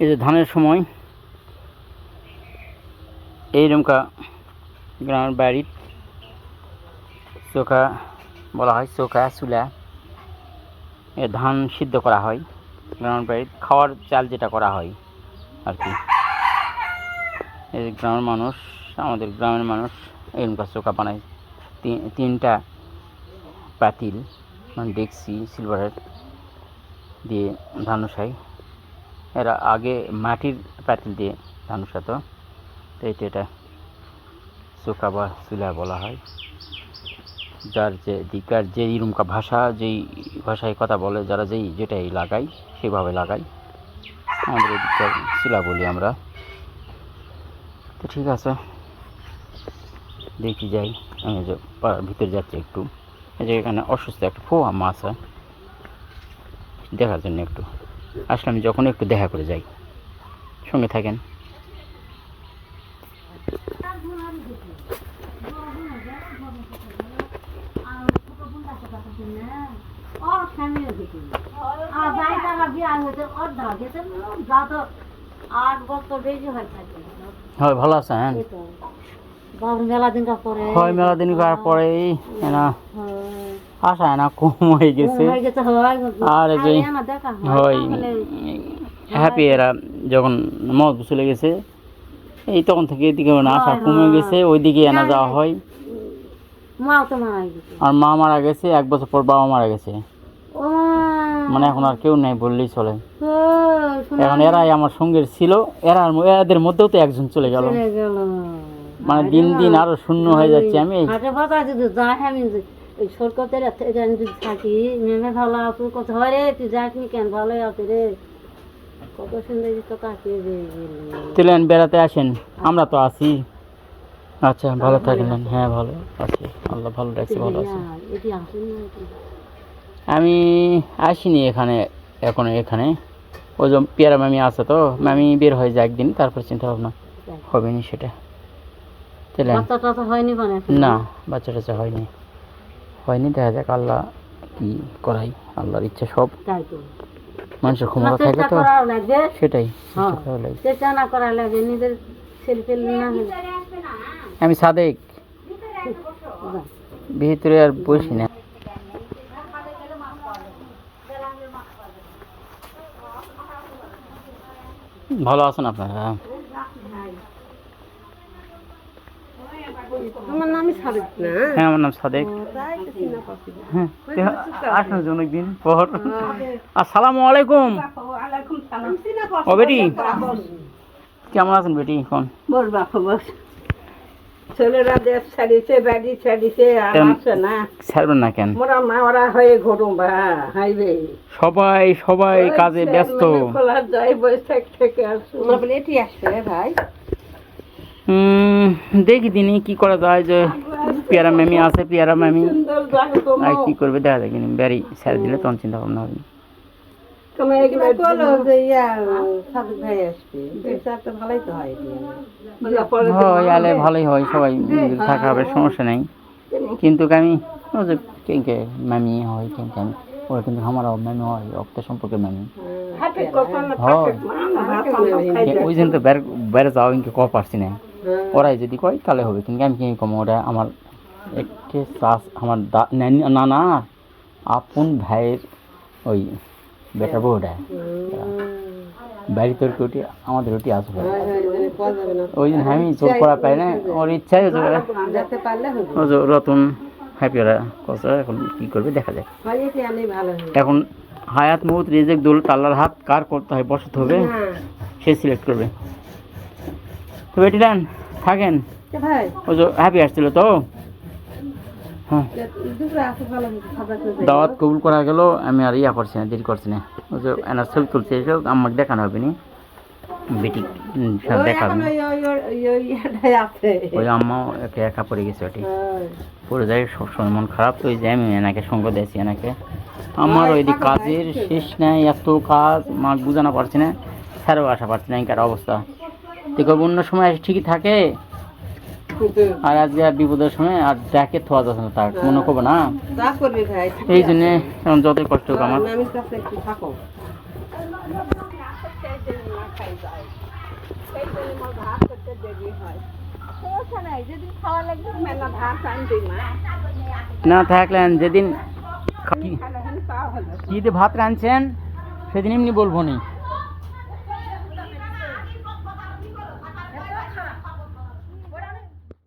এই যে ধানের সময় এইরকম গ্রামের বাড়ির চোখা বলা হয়, চোখা চুলা, এ ধান সিদ্ধ করা হয় গ্রামের বাড়ির খাওয়ার চাল যেটা করা হয় আর কি। এই গ্রামের মানুষ, আমাদের গ্রামের মানুষ এরকম চোখা বানায়। তিনটা পাতিল মানে ডেকচি সিলভারের দিয়ে ধান উসায়। এরা আগে মাটির পাতিল দিয়ে ধান উসাতো, তো এটা চোখা বা চুলা বলা হয়। যার যে দিকার যে ইরুমকা ভাষা, যেই ভাষায় কথা বলে, যারা যেটাই লাগায় সেভাবে লাগায়। আমাদের এদিককার চুলা বলি আমরা। তো ঠিক আছে, দেখি যাই। আমি যে পাড়ার ভিতরে যাচ্ছি একটু, এই যে এখানে অসুস্থ একটা ফোয়া মা আছে, দেখার জন্য একটু আসলে আমি যখন একটু দেখা করে যাই। সঙ্গে থাকেন। হয় ভালো আছে? হ্যাঁ, মেলা দিন পরে আসা না কম হয়ে গেছে। আর যে হয় হ্যাপি এরা যখন মদ চলে গেছে, এই তখন থেকে এদিকে আসা কমে গেছে, ওইদিকে আনা যাওয়া হয়। আর মা মারা গেছে 1 বছর পর, বাবা মারা গেছে, মানে এখন আর কেউ নাই বললেই চলে। এখন এরাই আমার সঙ্গের ছিল, এদের মধ্যেও তো একজন চলে গেল, মানে দিন দিন আরো শূন্য হয়ে যাচ্ছে। আমি থাকি মেমে ভালো আছো, কত হয় রে তুই যাসনি কেন, ভালো আছে রে, কত সুন্দর তো কাকে তুলেন বেড়াতে আসেন, আমরা তো আছি। আচ্ছা ভালো থাকলেন? হ্যাঁ ভালো আছি, আল্লাহ ভালো রাখছে, ভালো আছে। আমি আসিনি এখানে এখনো, এখানে ওই যে পেয়ারা মামি আছে, তো মামি বের হয়ে যায় একদিন, তারপর চিন্তা ভাবনা হবে নি সেটা। না, বাচ্চা টাচ্চা হয়নি। দেখা যাক আল্লাহ কি করাই, আল্লাহর ইচ্ছা সব। মানুষের ক্ষমতা থাকে তো, সেটাই আমি সাদেক ভিতরে আর বসি না। ভালো আছেন আপনারা? আমার নাম সাদেক। হ্যাঁ, আমার নাম সাদেক। হ্যাঁ, আসুন অনেকদিন পর। আসসালামু আলাইকুম। ও বেটি, কেমন আছেন বেটি? এখন বস বাপু বস। ছেলেরা দেশ ছাড়িছে, বাড়ি ছাড়িছে, আর আসে না। ছাড়বেন না কেন? মোরা মাওরা হয়ে ঘুরুম বা হাইবে। সবাই কাজে ব্যস্ত। খোলা যায় বৈশাখ থেকে আসুন। আপনি এটি আসবে ভাই? দেখি দিনই কি করা যায়। যে পেয়ারা ম্যামি আছে, পেয়ারা ম্যামি আর কি করবে দেখা যায়, কিনা বাড়ি ছেড়ে দিলে তখন চিন্তা ভাবনা হবে। ভালোই হয়, সবাই থাকা হবে, সমস্যা নেই। কিন্তু আমি কেনকে ম্যামি হয়, কেনকে আমি ওরা কিন্তু আমার ম্যামি হয়, রক্ত সম্পর্কে ম্যামি। ওই জন্য তো বেড়ে যাওয়া কিন্তু ক পারছি না। ওরাই যদি কয় তাহলে হবে, কিন্তু আমি কি কম, ওরা আমার একটি চাষ, আমার নানা আপন ভাইয়ের ওই বেটা বউটা, বাড়িতে রুটি আমাদের রুটি আসবে। ওই জন্য আমি জোর করা পাই না, ওর ইচ্ছাই রতন হ্যাপি ওরা কথা। এখন কি করবে দেখা যায়। এখন হায়াত মৌত রিজেক দোল আল্লাহর হাত, কার করতে হয় বসাতে হবে, সে সিলেক্ট করবে। তো বেটি দেন থাকেন, ওই যে হ্যাপি আসছিল তো। হ্যাঁ, দাওয়াত কবুল করা গেল। আমি আর ইয়া করছি না, দেরি করছি না। ওই যে এনার ছবি তুলছে, এসব আমাকে দেখানো হবে নি, বেটি দেখাবেন। ওই আম্মাও একা পড়ে গেছে, ওটি পড়ে যায় সবসময়, মন খারাপ। তো ওই যে আমি এনাকে সঙ্গ দিয়েছি, এনাকে। আমার ওই দিক কাজের শেষ নাই, এত কাজ মা বুঝানো পারছি না, স্যারও আসা পারছি না, এখানকার অবস্থা। দেখো অন্য সময় ঠিকই থাকে, আর আজকে আর বিপদের সময় আর যাকে থোয়া যাচ্ছে না তার মনে করবো না, তা করবি ভাই এই জন্যে এখন যতই কষ্ট হোক আমার আমি কাছে একটু থাকো না থাকলেন যেদিন কি ভাত রাঁধছেন সেদিন এমনি বলবো নি।